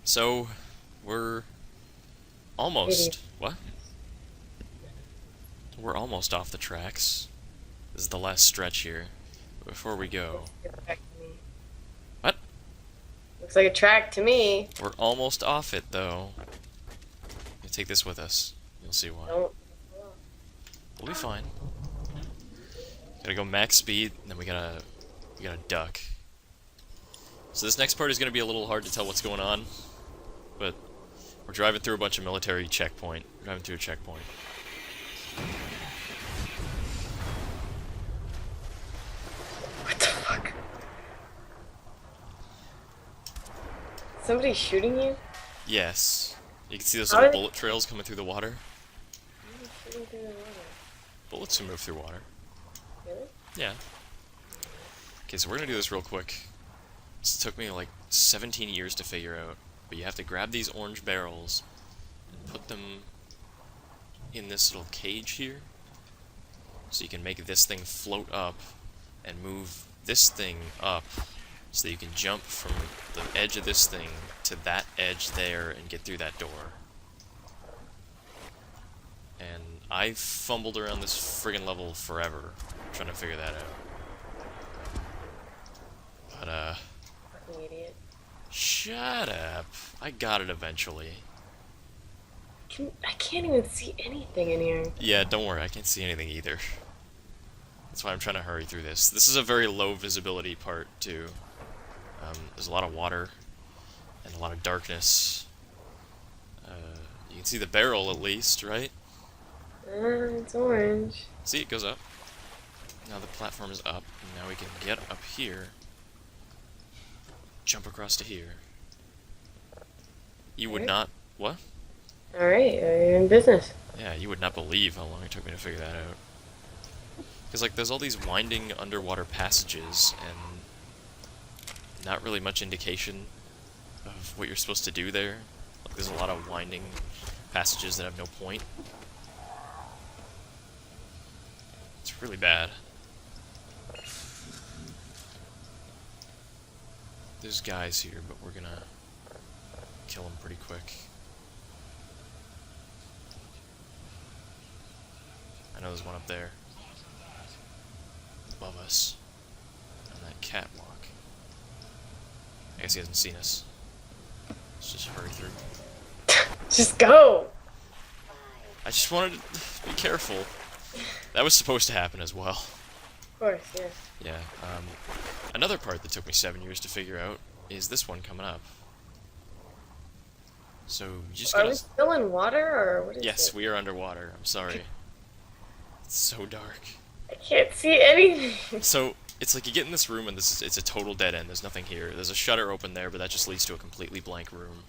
So, we're almost... What? We're almost off the tracks. This is the last stretch here. But before we go... Looks like a track to me. What? Looks like a track to me. We're almost off it, though. You take this with us. You'll see why. Don't. We'll be fine. Gotta go max speed, and then we gotta duck. So this next part is gonna be a little hard to tell what's going on, but we're driving through a bunch of military checkpoint. Driving through a checkpoint. What the fuck? Somebody shooting you? Yes. You can see those How little did- bullet trails coming through the water. Somebody shooting through the water. Bullets can move through water. Really? Yeah. Okay, so we're gonna do this real quick. This took me like 17 years to figure out, but you have to grab these orange barrels and put them in this little cage here, so you can make this thing float up and move this thing up, so that you can jump from the edge of this thing to that edge there and get through that door. And I fumbled around this friggin' level forever trying to figure that out. But, Fucking idiot. shut up. I got it eventually. I can't even see anything in here. Yeah, don't worry, I can't see anything either. That's why I'm trying to hurry through this. This is a very low visibility part, too. There's a lot of water and a lot of darkness. You can see the barrel at least, right? It's orange. See, it goes up. Now the platform is up, and now we can get up here. Jump across to here. You would Alright. not... What? Alright, you're in business. Yeah, you would not believe how long it took me to figure that out. Because, like, there's all these winding underwater passages, and not really much indication of what you're supposed to do there. Like, there's a lot of winding passages that have no point. It's really bad. There's guys here, but we're gonna kill them pretty quick. I know there's one up there. Above us. On that catwalk. I guess he hasn't seen us. Let's just hurry through. Just go! I just wanted to be careful. That was supposed to happen as well. Of course, yes. Yeah, another part that took me 7 years to figure out is this one coming up. So, you just Are gotta... we still in water, or what is Yes, it? we are underwater. I'm sorry. It's so dark. I can't see anything. So, it's like you get in this room and it's a total dead end. There's nothing here. There's a shutter open there, but that just leads to a completely blank room.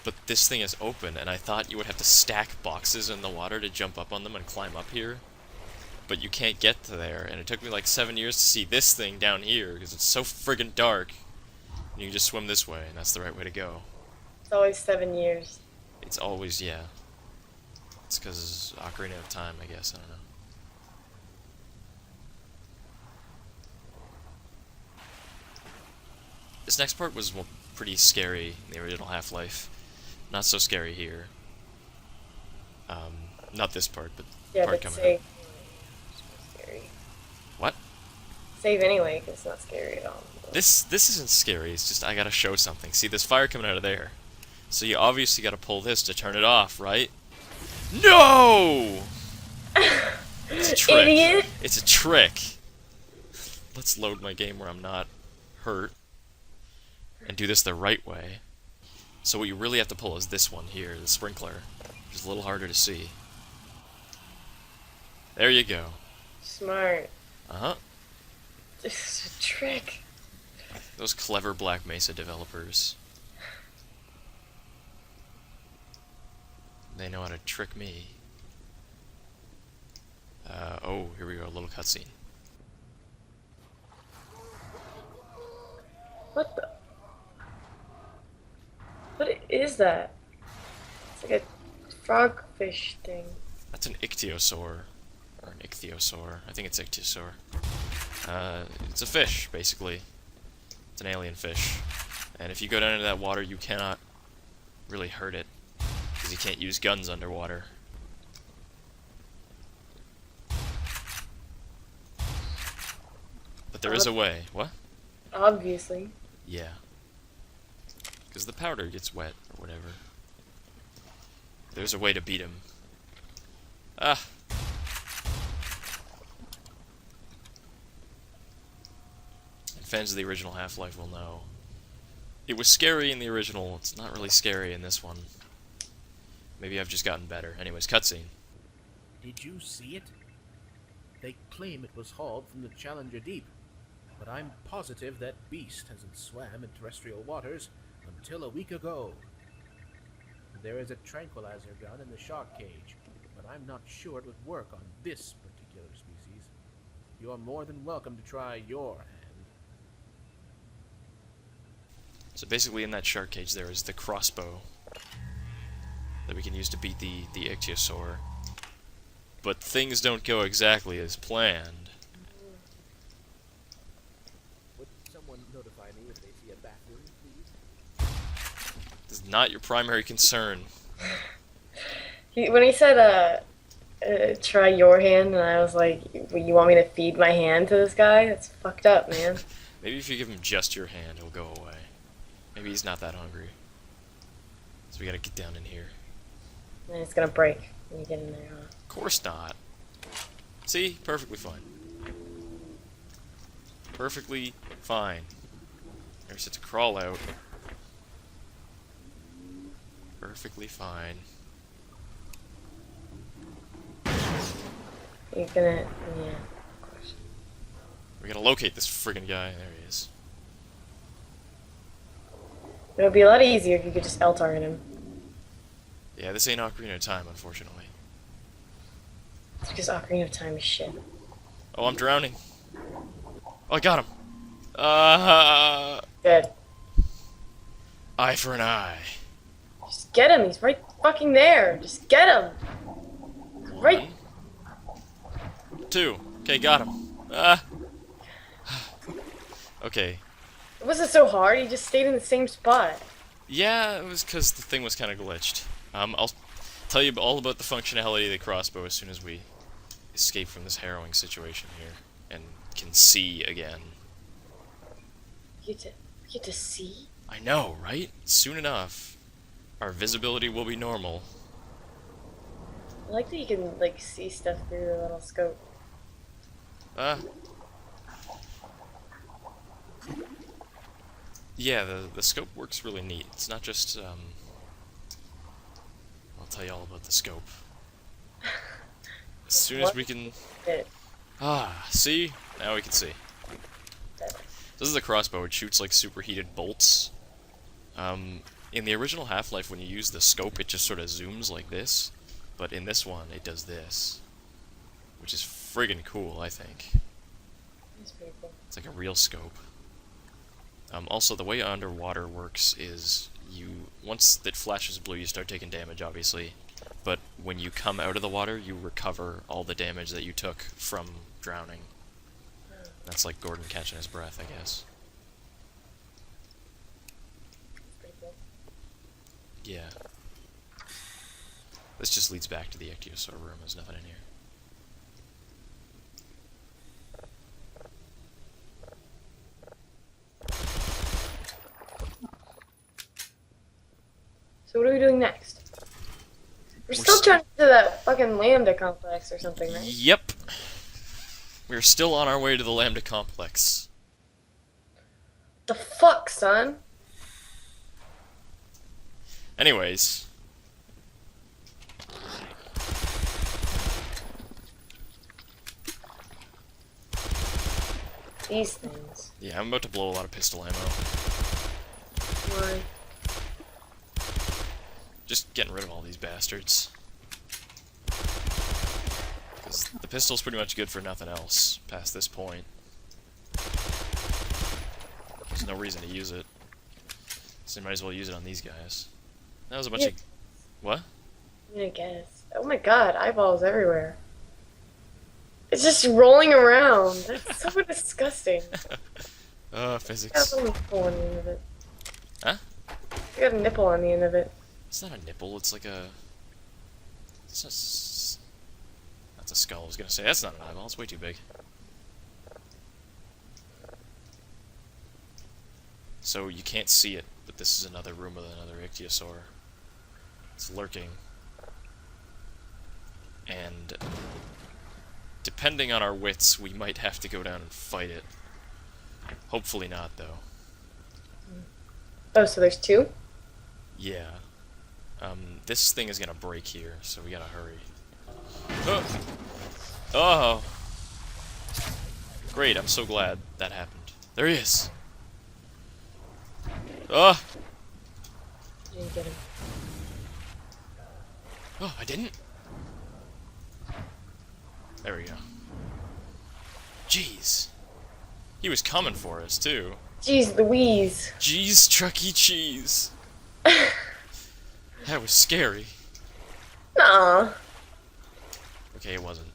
But this thing is open, and I thought you would have to stack boxes in the water to jump up on them and climb up here. But you can't get to there, and it took me like 7 years to see this thing down here, because it's so friggin' dark. And you can just swim this way, and that's the right way to go. It's always 7 years. It's always, yeah. It's because Ocarina of Time, I guess, I don't know. This next part was pretty scary in the original Half-Life. Not so scary here. Not this part, but the Yeah, part but coming save. up. It's scary. What? Save anyway, because it's not scary at all. This isn't scary, it's just I gotta show something. See, there's fire coming out of there. So you obviously gotta pull this to turn it off, right? No! It's a trick. Idiot! It's a trick. Let's load my game where I'm not hurt. And do this the right way. So what you really have to pull is this one here, the sprinkler. It's a little harder to see. There you go. Smart. Uh-huh. This is a trick. Those clever Black Mesa developers. They know how to trick me. Oh, here we go, a little cutscene. What the? What is that? It's like a frogfish thing. That's an ichthyosaur. Or an ichthyosaur. I think it's ichthyosaur. It's a fish, basically. It's an alien fish. And if you go down into that water, you cannot really hurt it, because you can't use guns underwater. But there is a way. What? Obviously. Yeah. Because the powder gets wet, or whatever. There's a way to beat him. Ah! And fans of the original Half-Life will know. It was scary in the original, it's not really scary in this one. Maybe I've just gotten better. Anyways, cutscene. Did you see it? They claim it was hauled from the Challenger Deep, but I'm positive that beast hasn't swam in terrestrial waters until a week ago. There is a tranquilizer gun in the shark cage, but I'm not sure it would work on this particular species. You are more than welcome to try your hand. So basically in that shark cage there is the crossbow that we can use to beat the ichthyosaur. But things don't go exactly as planned. Would someone notify me if they see a bathroom, please? This is not your primary concern. When he said, try your hand, and I was like, you want me to feed my hand to this guy? That's fucked up, man. Maybe if you give him just your hand, he'll go away. Maybe he's not that hungry. So we gotta get down in here. And it's gonna break when you get in there, huh? Of course not. See? Perfectly fine. Perfectly fine. There's it to crawl out. Perfectly fine. You're gonna, yeah, of course. We're gonna locate this friggin' guy. There he is. It would be a lot easier if you could just L-target him. Yeah, this ain't Ocarina of Time, unfortunately. It's because Ocarina of Time is shit. Oh, I'm drowning. Oh, I got him. Good. Eye for an eye. Just get him, he's right fucking there. Just get him. Right. 2. Okay, got him. Okay. It wasn't so hard, he just stayed in the same spot. Yeah, it was because the thing was kind of glitched. I'll tell you all about the functionality of the crossbow as soon as we escape from this harrowing situation here and can see again. You get to see? I know, right? Soon enough, our visibility will be normal. I like that you can, like, see stuff through the little scope. Yeah, the scope works really neat. It's not just, I'll tell you all about the scope. As soon as we can... see? Now we can see. This is the crossbow. It shoots like superheated bolts. In the original Half-Life, when you use the scope, it just sort of zooms like this. But in this one, it does this. Which is friggin' cool, I think. That's pretty cool. It's like a real scope. Also, the way underwater works is once it flashes blue, you start taking damage, obviously. But when you come out of the water, you recover all the damage that you took from drowning. That's like Gordon catching his breath, I guess. Pretty cool. Yeah. This just leads back to the ichthyosaur room. There's nothing in here. So what are we doing next? We're still trying to do that fucking Lambda complex or something, right? Yep. We're still on our way to the Lambda complex. The fuck, son? Anyways. These things. Yeah, I'm about to blow a lot of pistol ammo. Why? Just getting rid of all these bastards. Because the pistol's pretty much good for nothing else past this point. There's no reason to use it. So you might as well use it on these guys. That was a bunch of... What? I guess. Oh my god, eyeballs everywhere. It's just rolling around. That's so disgusting. Physics. Got a little nipple on the end of it. Huh? I got a nipple on the end of it. It's not a nipple, it's like a... That's a skull. I was gonna say, that's not an eyeball, it's way too big. So you can't see it, but this is another room with another ichthyosaur. It's lurking. And depending on our wits, we might have to go down and fight it. Hopefully not, though. Oh, so there's two? Yeah. This thing is gonna break here, so we gotta hurry. Oh! Great, I'm so glad that happened. There he is! Oh! You didn't get him. Oh, I didn't? There we go. Jeez. He was coming for us, too. Jeez Louise. Jeez, Chuck E. Cheese. That was scary. Nah. Okay, it wasn't.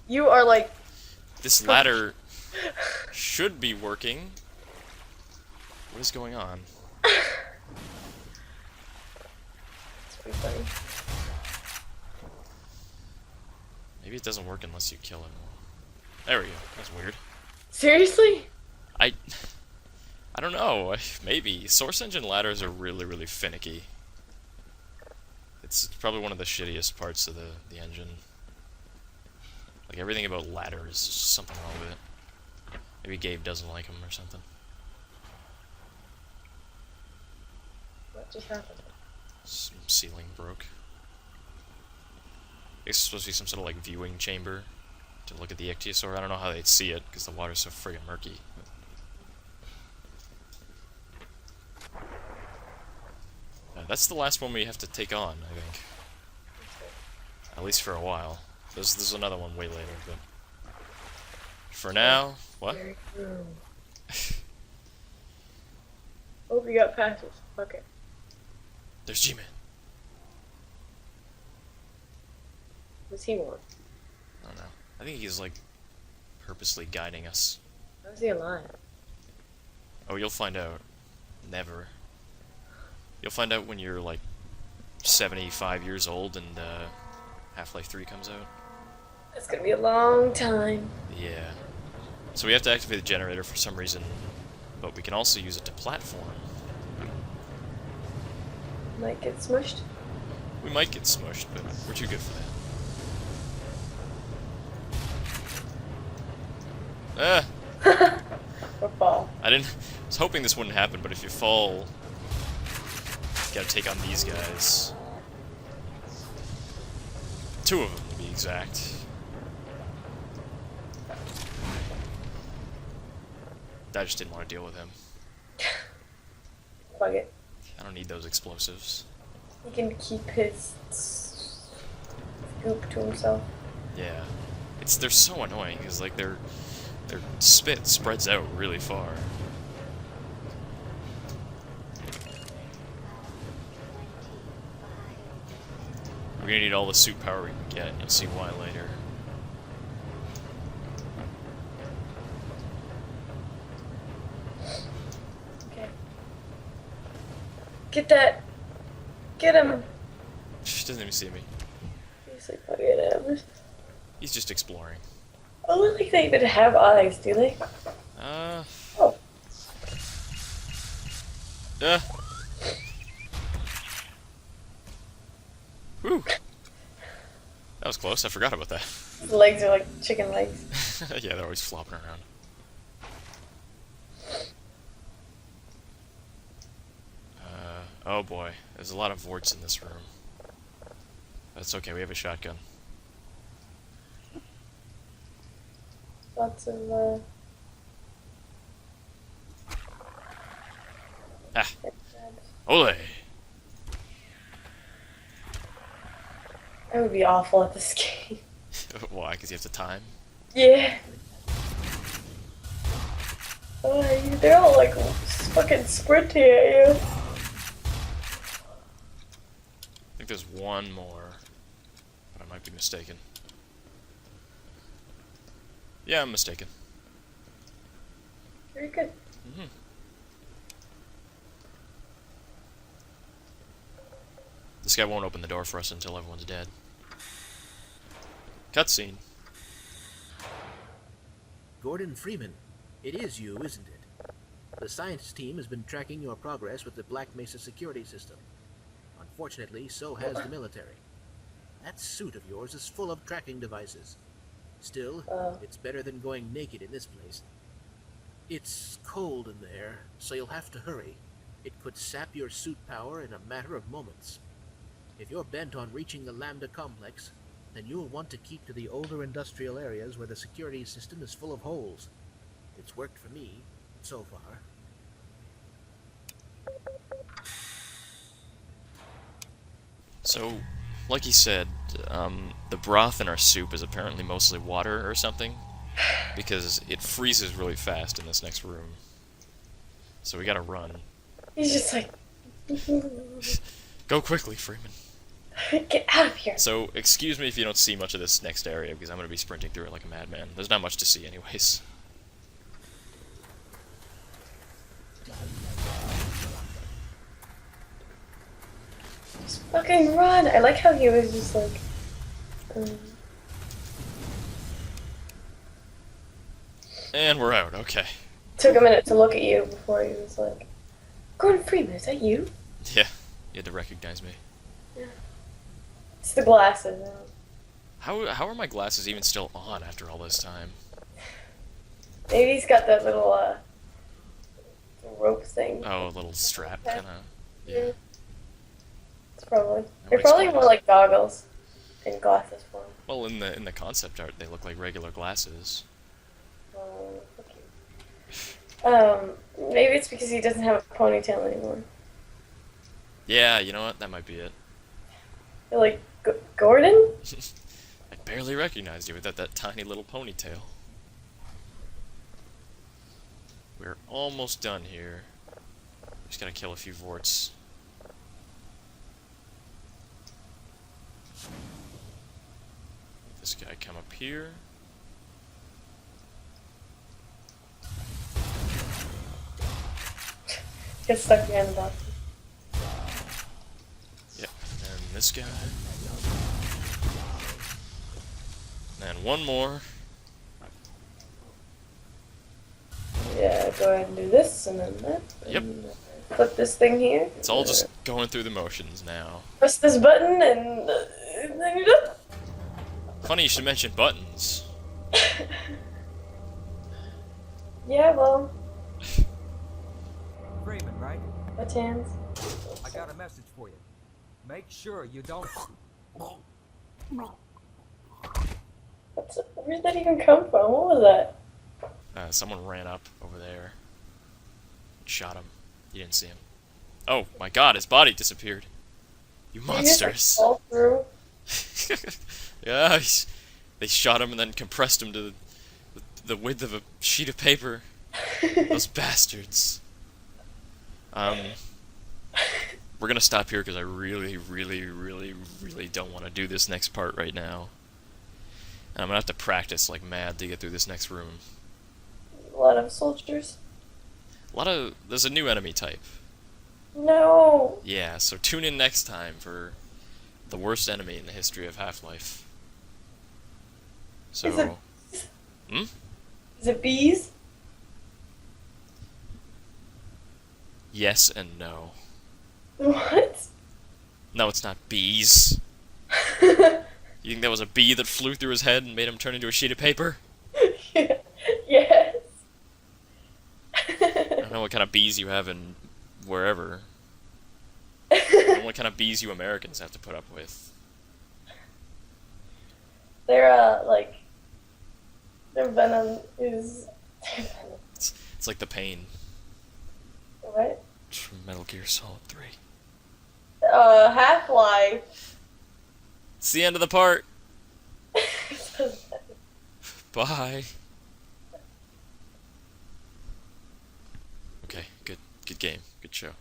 You are like... This ladder should be working. What is going on? It's pretty funny. Maybe it doesn't work unless you kill him. There we go. That's weird. Seriously? I don't know. Maybe. Source engine ladders are really, really finicky. It's probably one of the shittiest parts of the engine. Like, everything about ladder is just something wrong with it. Maybe Gabe doesn't like them or something. What just happened? Some ceiling broke. It's supposed to be some sort of, like, viewing chamber to look at the ichthyosaur. I don't know how they'd see it, because the water's so friggin' murky. That's the last one we have to take on, I think. At least for a while. There's another one way later, but... For now... What? Very true. Hope you got passes. Okay. There's G-Man. What's he want? I don't know. I think he's, like, purposely guiding us. How's he alive? Oh, you'll find out. Never. You'll find out when you're, like, 75 years old and, Half-Life 3 comes out. It's gonna be a long time. Yeah. So we have to activate the generator for some reason, but we can also use it to platform. Might get smushed. We might get smushed, but we're too good for that. Ah! Or fall. I was hoping this wouldn't happen, but if you fall, you gotta take on these guys. Two of them, to be exact. I just didn't want to deal with him. Fuck it. I don't need those explosives. He can keep his goop to himself. Yeah. They're so annoying, because, like, their spit spreads out really far. We're gonna need all the suit power we can get, and you'll see why later. Okay. Get that. Get him. She doesn't even see me. He's like, fucking him. He's just exploring. I don't think they even have eyes, do they? Oh. Whew. That was close, I forgot about that. His legs are like chicken legs. Yeah, they're always flopping around. Oh boy, there's a lot of vorts in this room. That's okay, we have a shotgun. Lots of, Ah! Ole! I would be awful at this game. Why? Because you have to time? Yeah. Oh, they're all like fucking sprinting at you. I think there's one more, but I might be mistaken. Yeah, I'm mistaken. Very good. Mm-hmm. This guy won't open the door for us until everyone's dead. Cutscene. Gordon Freeman, it is you, isn't it? The science team has been tracking your progress with the Black Mesa security system. Unfortunately, so has the military. That suit of yours is full of tracking devices. Still, it's better than going naked in this place. It's cold in there, so you'll have to hurry. It could sap your suit power in a matter of moments. If you're bent on reaching the Lambda complex, then you'll want to keep to the older industrial areas where the security system is full of holes. It's worked for me, so far. So, like he said, the broth in our soup is apparently mostly water or something, because it freezes really fast in this next room. So we gotta run. He's just like, Go quickly, Freeman. get out of here. So, excuse me if you don't see much of this next area, because I'm gonna be sprinting through it like a madman. There's not much to see anyways. Just fucking run. I like how he was just like, And we're out, okay. took a minute to look at you before he was like, Gordon Freeman, is that you? Yeah, you had to recognize me. It's the glasses. How are my glasses even still on after all this time? Maybe he's got that little rope thing. Oh, a little strap, Yeah. kinda. Yeah. It's probably. That They're would probably explain more it. like goggles in glasses form. Well, in the concept art, they look like regular glasses. Maybe it's because he doesn't have a ponytail anymore. Yeah, you know what? That might be it. You're like, Gordon? I barely recognized you without that tiny little ponytail. We're almost done here. Just gotta kill a few vorts. This guy come up here. Get stuck behind the box. Yep, and this guy. And one more. Yeah, go ahead and do this, and then that. Yep. And flip this thing here. It's all just going through the motions now. Press this button, and then you're done. Funny you should mention buttons. Yeah, well, Freeman, right? buttons. I got a message for you. Make sure you don't. Where'd that even come from? What was that? Someone ran up over there. Shot him. You didn't see him. Oh my god, his body disappeared. You Did you just, like, monsters. fall through? Yeah, they shot him and then compressed him to the width of a sheet of paper. Those bastards. We're gonna stop here because I really, really, really, really don't want to do this next part right now. And I'm gonna have to practice like mad to get through this next room. A lot of soldiers. There's a new enemy type. No. Yeah, so tune in next time for the worst enemy in the history of Half-Life. So, Is it, hmm? is it bees? Yes and no. What? No, it's not bees. You think that was a bee that flew through his head and made him turn into a sheet of paper? Yes. I don't know what kind of bees you have in wherever. I don't know what kind of bees you Americans have to put up with. Their their venom is. It's like the pain. What? It's from Metal Gear Solid 3. Half-Life. It's the end of the part. Bye. Okay, good game, good show.